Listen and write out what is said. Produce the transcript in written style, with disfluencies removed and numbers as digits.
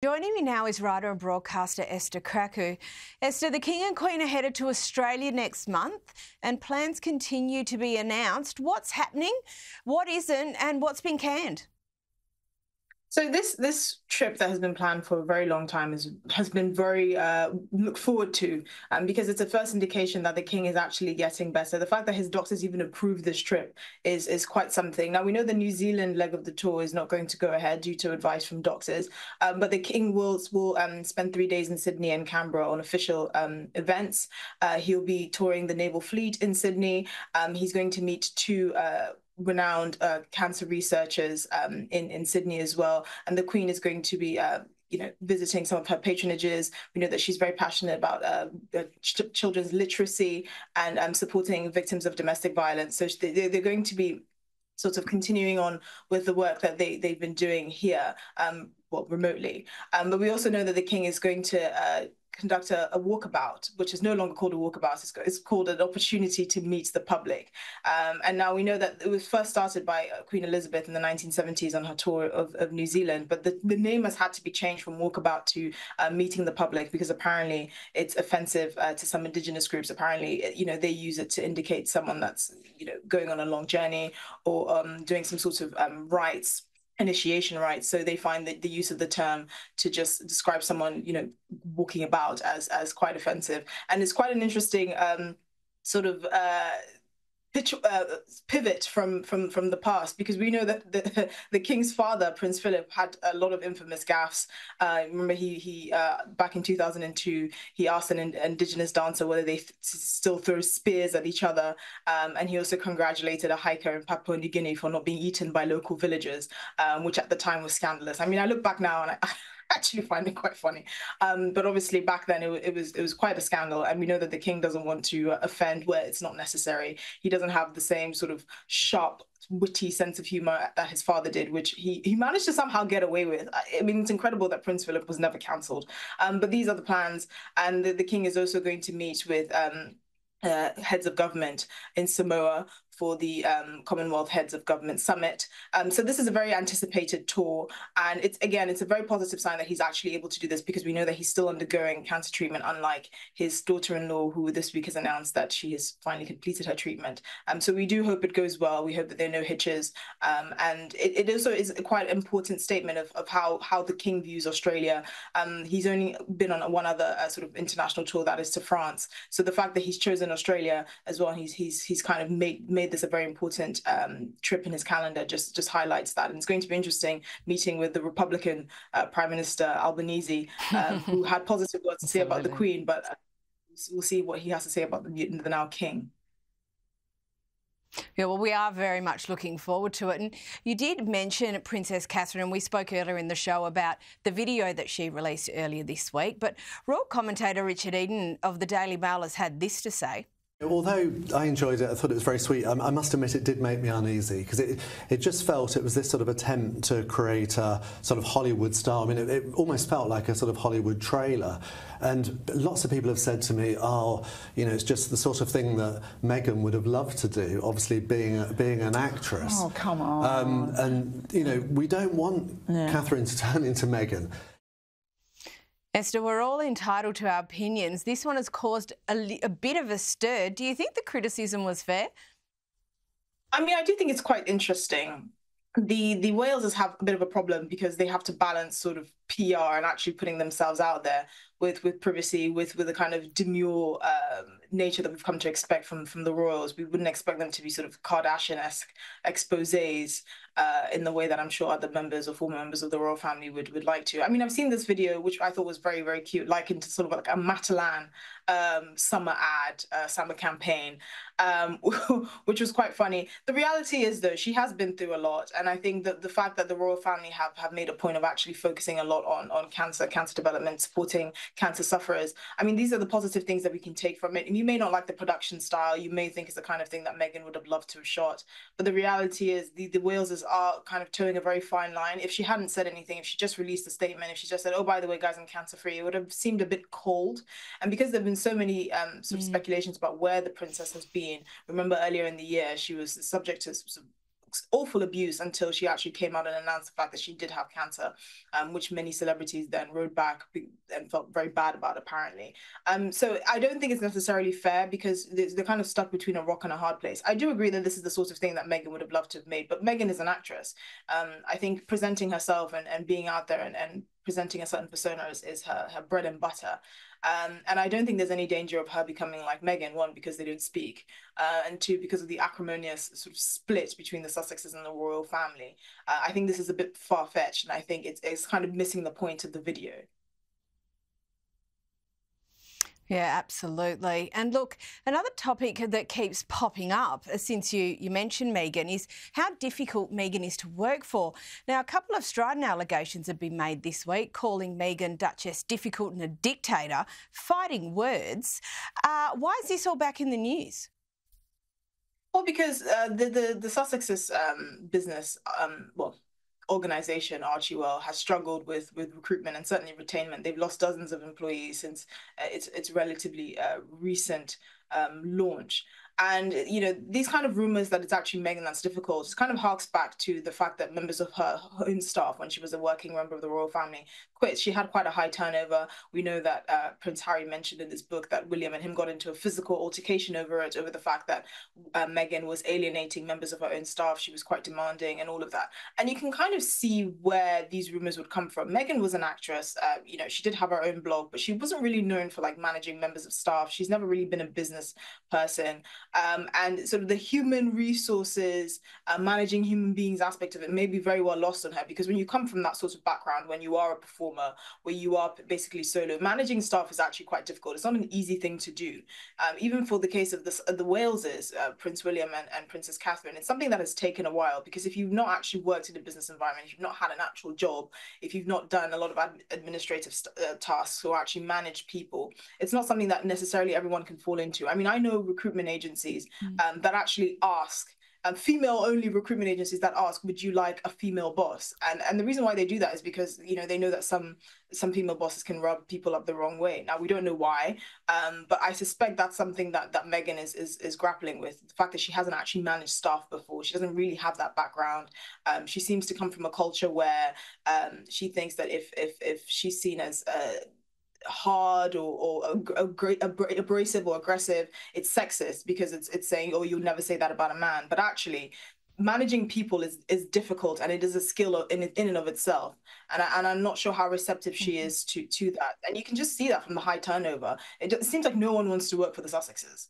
Joining me now is writer and broadcaster Esther Krakue. Esther, the King and Queen are headed to Australia next month and plans continue to be announced. What's happening, what isn't, and what's been canned? So this trip that has been planned for a very long time has been very looked forward to, because it's a first indication that the king is actually getting better. The fact that his doctors even approved this trip is quite something. Now we know the New Zealand leg of the tour is not going to go ahead due to advice from doctors, but the king will spend 3 days in Sydney and Canberra on official events. He'll be touring the naval fleet in Sydney. He's going to meet two renowned cancer researchers in Sydney as well. And the Queen is going to be visiting some of her patronages. We know that she's very passionate about children's literacy and supporting victims of domestic violence. So they're going to be sort of continuing on with the work that they've been doing here, remotely. But we also know that the King is going to conduct a walkabout, which is no longer called a walkabout. It's called an opportunity to meet the public. And now we know that it was first started by Queen Elizabeth in the 1970s on her tour of New Zealand, but the name has had to be changed from walkabout to meeting the public, because apparently it's offensive to some Indigenous groups. Apparently, they use it to indicate someone that's, going on a long journey or doing some sort of initiation rites. So they find that the use of the term to just describe someone, walking about as quite offensive. And it's quite an interesting pivot from the past, because we know that the king's father, Prince Philip, had a lot of infamous gaffes. Remember, he back in 2002, he asked an Indigenous dancer whether they still throw spears at each other, and he also congratulated a hiker in Papua New Guinea for not being eaten by local villagers, which at the time was scandalous. I mean, I look back now and I actually find it quite funny, but obviously back then it was quite a scandal, and we know that the king doesn't want to offend where it's not necessary. He doesn't have the same sort of sharp, witty sense of humor that his father did, which he managed to somehow get away with. I mean, it's incredible that Prince Philip was never cancelled, but these are the plans. And the king is also going to meet with heads of government in Samoa for the Commonwealth Heads of Government Summit. So this is a very anticipated tour, and it's a very positive sign that he's actually able to do this, because we know that he's still undergoing cancer treatment, unlike his daughter-in-law, who this week has announced that she has finally completed her treatment. So we do hope it goes well. We hope that there are no hitches, and it also is a quite important statement of how the king views Australia. He's only been on one other sort of international tour, that is to France. So the fact that he's chosen Australia as well, he's kind of made this a very important trip in his calendar, just highlights that. And it's going to be interesting meeting with the Republican Prime Minister Albanese, who had positive words to say about the Queen, but we'll see what he has to say about the now king. Yeah, well, we are very much looking forward to it. And you did mention Princess Catherine, and we spoke earlier in the show about the video that she released earlier this week. But royal commentator Richard Eden of the Daily Mail has had this to say. Although I enjoyed it, I thought it was very sweet, I must admit it did make me uneasy, because it just felt it was this sort of attempt to create a sort of Hollywood style. I mean, it almost felt like a sort of Hollywood trailer. And lots of people have said to me, it's just the sort of thing that Meghan would have loved to do, obviously being an actress. Oh, come on. And we don't want Catherine to turn into Meghan. Esther, we're all entitled to our opinions. This one has caused a bit of a stir. Do you think the criticism was fair? I mean, I do think it's quite interesting. The Walesers have a bit of a problem, because they have to balance sort of PR and actually putting themselves out there with privacy, with the kind of demure nature that we've come to expect from the royals. We wouldn't expect them to be sort of Kardashian-esque exposés in the way that I'm sure other members or former members of the royal family would like to. I mean, I've seen this video, which I thought was very, very cute, likened to sort of like a Matalan summer ad, summer campaign, which was quite funny. The reality is, though, she has been through a lot, and I think that the fact that the royal family have made a point of actually focusing a lot on cancer development, supporting cancer sufferers. I mean, these are the positive things that we can take from it. And you may not like the production style, you may think it's the kind of thing that Meghan would have loved to have shot, but the reality is the Walesers are kind of towing a very fine line. If she hadn't said anything, if she just released a statement, if she just said, oh, by the way, guys, I'm cancer-free, it would have seemed a bit cold. And because there have been so many sort of speculations about where the princess has been, remember earlier in the year, she was subject to awful abuse until she actually came out and announced the fact that she did have cancer, which many celebrities then rode back and felt very bad about, apparently. So I don't think it's necessarily fair, because they're kind of stuck between a rock and a hard place. I do agree that this is the sort of thing that Meghan would have loved to have made, but Meghan is an actress. I think presenting herself and being out there and presenting a certain persona is her bread and butter. And I don't think there's any danger of her becoming like Meghan, one, because they don't speak, and two, because of the acrimonious sort of split between the Sussexes and the royal family. I think this is a bit far-fetched, and I think it's kind of missing the point of the video. Yeah, absolutely. And look, another topic that keeps popping up since you mentioned Meghan is how difficult Meghan is to work for. Now, a couple of strident allegations have been made this week, calling Meghan Duchess difficult and a dictator, fighting words. Why is this all back in the news? Well, because the Sussexes business, organization, Archewell, has struggled with recruitment and certainly retainment. They've lost dozens of employees since its relatively recent launch. And, you know, these kind of rumors that it's actually Meghan that's difficult, it kind of harks back to the fact that members of her own staff, when she was a working member of the royal family, quit. She had quite a high turnover. We know that Prince Harry mentioned in this book that William and him got into a physical altercation over the fact that Meghan was alienating members of her own staff. She was quite demanding and all of that. And you can kind of see where these rumors would come from. Meghan was an actress. You know, she did have her own blog, but she wasn't really known for like managing members of staff. She's never really been a business person. And sort of the human resources, managing human beings aspect of it may be very well lost on her, because when you come from that sort of background, when you are a performer, where you are basically solo, managing staff is actually quite difficult. It's not an easy thing to do. Even for the case of the Waleses, Prince William and Princess Catherine, it's something that has taken a while, because if you've not actually worked in a business environment, if you've not had an actual job, if you've not done a lot of administrative tasks or actually managed people, it's not something that necessarily everyone can fall into. I mean, I know recruitment agencies that actually ask, female-only recruitment agencies that ask, would you like a female boss? And the reason why they do that is because, you know, they know that some female bosses can rub people up the wrong way. Now, we don't know why, but I suspect that's something that Meghan is grappling with. The fact that she hasn't actually managed staff before. She doesn't really have that background. She seems to come from a culture where she thinks that if she's seen as hard or abrasive or aggressive, it's sexist, because it's saying, oh, you'll never say that about a man. But actually, managing people is difficult, and it is a skill in and of itself. And I'm not sure how receptive she is to that. And you can just see that from the high turnover. It seems like no one wants to work for the Sussexes.